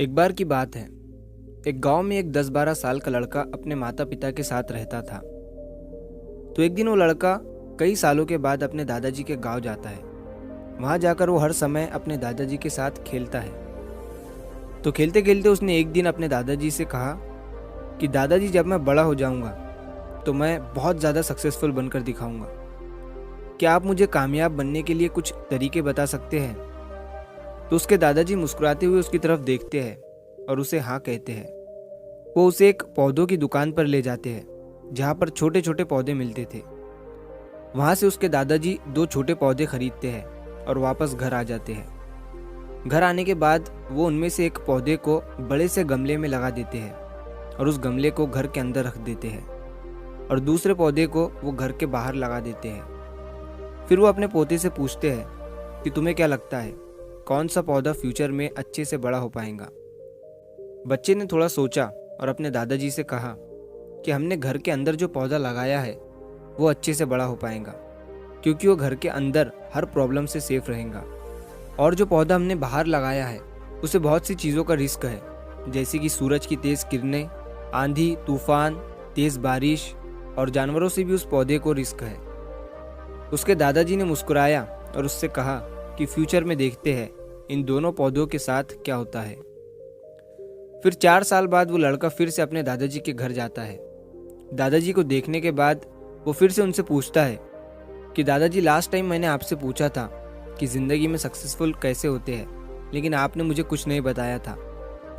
एक बार की बात है। एक गांव में एक 10-12 साल का लड़का अपने माता पिता के साथ रहता था। तो एक दिन वो लड़का कई सालों के बाद अपने दादाजी के गांव जाता है। वहां जाकर वो हर समय अपने दादाजी के साथ खेलता है। तो खेलते खेलते उसने एक दिन अपने दादाजी से कहा कि दादाजी, जब मैं बड़ा हो जाऊंगा तो मैं बहुत ज़्यादा सक्सेसफुल बनकर दिखाऊंगा। क्या आप मुझे कामयाब बनने के लिए कुछ तरीके बता सकते हैं? तो उसके दादाजी मुस्कुराते हुए उसकी तरफ देखते हैं और उसे हाँ कहते हैं। वो उसे एक पौधों की दुकान पर ले जाते हैं जहाँ पर छोटे छोटे पौधे मिलते थे। वहाँ से उसके दादाजी 2 छोटे पौधे खरीदते हैं और वापस घर आ जाते हैं। घर आने के बाद वो उनमें से एक पौधे को बड़े से गमले में लगा देते हैं और उस गमले को घर के अंदर रख देते हैं और दूसरे पौधे को वो घर के बाहर लगा देते हैं। फिर वो अपने पोते से पूछते हैं कि तुम्हें क्या लगता है, कौन सा पौधा फ्यूचर में अच्छे से बड़ा हो पाएगा? बच्चे ने थोड़ा सोचा और अपने दादाजी से कहा कि हमने घर के अंदर जो पौधा लगाया है वो अच्छे से बड़ा हो पाएगा, क्योंकि वो घर के अंदर हर प्रॉब्लम से सेफ रहेगा। और जो पौधा हमने बाहर लगाया है उसे बहुत सी चीज़ों का रिस्क है, जैसे कि सूरज की तेज़ किरणें, आंधी तूफान, तेज़ बारिश और जानवरों से भी उस पौधे को रिस्क है। उसके दादाजी ने मुस्कुराया और उससे कहा कि फ्यूचर में देखते हैं इन दोनों पौधों के साथ क्या होता है। फिर 4 साल बाद वो लड़का फिर से अपने दादाजी के घर जाता है। दादाजी को देखने के बाद वो फिर से उनसे पूछता है कि दादाजी, लास्ट टाइम मैंने आपसे पूछा था कि ज़िंदगी में सक्सेसफुल कैसे होते हैं, लेकिन आपने मुझे कुछ नहीं बताया था,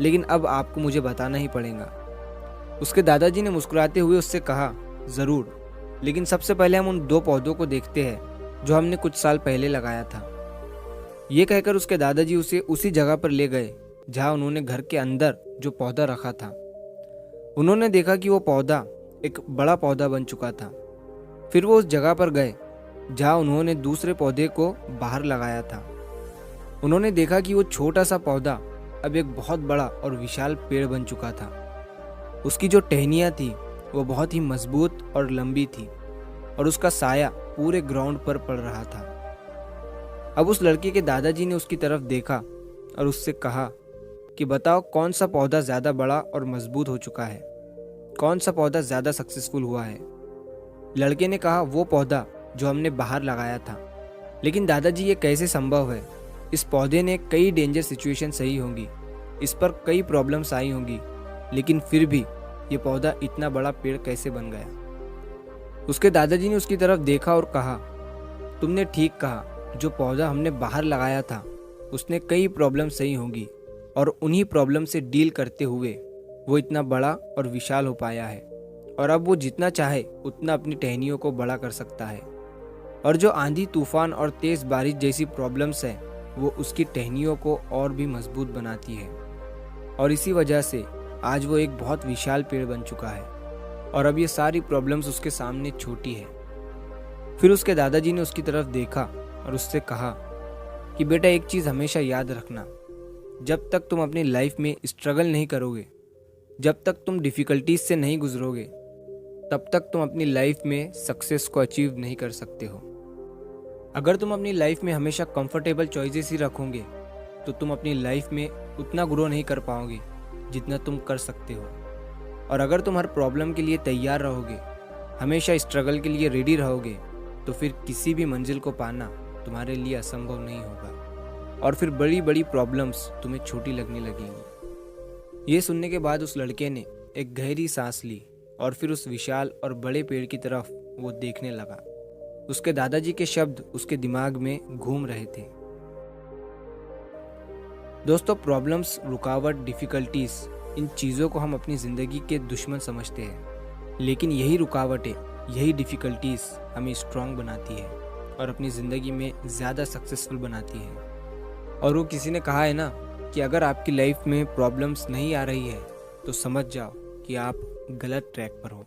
लेकिन अब आपको मुझे बताना ही पड़ेगा। उसके दादाजी ने मुस्कुराते हुए उससे कहा, ज़रूर, लेकिन सबसे पहले हम उन 2 पौधों को देखते हैं जो हमने कुछ साल पहले लगाया था। ये कहकर उसके दादाजी उसे उसी जगह पर ले गए जहाँ उन्होंने घर के अंदर जो पौधा रखा था। उन्होंने देखा कि वो पौधा एक बड़ा पौधा बन चुका था। फिर वो उस जगह पर गए जहाँ उन्होंने दूसरे पौधे को बाहर लगाया था। उन्होंने देखा कि वो छोटा सा पौधा अब एक बहुत बड़ा और विशाल पेड़ बन चुका था। उसकी जो टहनियाँ थी वो बहुत ही मजबूत और लंबी थी और उसका साया पूरे ग्राउंड पर पड़ रहा था। अब उस लड़के के दादाजी ने उसकी तरफ देखा और उससे कहा कि बताओ, कौन सा पौधा ज़्यादा बड़ा और मजबूत हो चुका है, कौन सा पौधा ज़्यादा सक्सेसफुल हुआ है? लड़के ने कहा, वो पौधा जो हमने बाहर लगाया था। लेकिन दादाजी, ये कैसे संभव है? इस पौधे ने कई डेंजर सिचुएशन सही होंगी, इस पर कई प्रॉब्लम्स आई होंगी, लेकिन फिर भी ये पौधा इतना बड़ा पेड़ कैसे बन गया? उसके दादाजी ने उसकी तरफ देखा और कहा, तुमने ठीक कहा, जो पौधा हमने बाहर लगाया था उसने कई प्रॉब्लम सही होंगी और उन्हीं प्रॉब्लम से डील करते हुए वो इतना बड़ा और विशाल हो पाया है और अब वो जितना चाहे उतना अपनी टहनियों को बड़ा कर सकता है। और जो आंधी तूफान और तेज़ बारिश जैसी प्रॉब्लम्स हैं वो उसकी टहनियों को और भी मजबूत बनाती है और इसी वजह से आज वो एक बहुत विशाल पेड़ बन चुका है और अब ये सारी प्रॉब्लम्स उसके सामने छोटी है। फिर उसके दादाजी ने उसकी तरफ देखा और उससे कहा कि बेटा, एक चीज़ हमेशा याद रखना, जब तक तुम अपनी लाइफ में स्ट्रगल नहीं करोगे, जब तक तुम डिफ़िकल्टीज से नहीं गुजरोगे, तब तक तुम अपनी लाइफ में सक्सेस को अचीव नहीं कर सकते हो। अगर तुम अपनी लाइफ में हमेशा कंफर्टेबल चॉइसेस ही रखोगे तो तुम अपनी लाइफ में उतना ग्रो नहीं कर पाओगे जितना तुम कर सकते हो। और अगर तुम हर प्रॉब्लम के लिए तैयार रहोगे, हमेशा स्ट्रगल के लिए रेडी रहोगे, तो फिर किसी भी मंजिल को पाना तुम्हारे लिए असंभव नहीं होगा और फिर बड़ी बड़ी प्रॉब्लम्स तुम्हें छोटी लगने लगेंगी। ये सुनने के बाद उस लड़के ने एक गहरी सांस ली और फिर उस विशाल और बड़े पेड़ की तरफ वो देखने लगा। उसके दादाजी के शब्द उसके दिमाग में घूम रहे थे। दोस्तों, प्रॉब्लम्स, रुकावट, डिफ़िकल्टीज, इन चीज़ों को हम अपनी ज़िंदगी के दुश्मन समझते हैं, लेकिन यही रुकावटें, यही डिफ़िकल्टीज हमें स्ट्रांग बनाती है और अपनी ज़िंदगी में ज़्यादा सक्सेसफुल बनाती है। और वो किसी ने कहा है ना कि अगर आपकी लाइफ में प्रॉब्लम्स नहीं आ रही है तो समझ जाओ कि आप गलत ट्रैक पर हो।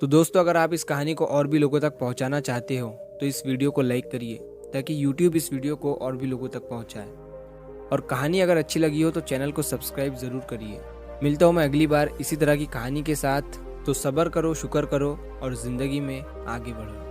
तो दोस्तों, अगर आप इस कहानी को और भी लोगों तक पहुंचाना चाहते हो तो इस वीडियो को लाइक करिए ताकि YouTube इस वीडियो को और भी लोगों तक पहुंचाए। और कहानी अगर अच्छी लगी हो तो चैनल को सब्सक्राइब ज़रूर करिए। मिलता हूँ मैं अगली बार इसी तरह की कहानी के साथ। तो सब्र करो, शुक्र करो और ज़िंदगी में आगे बढ़ो।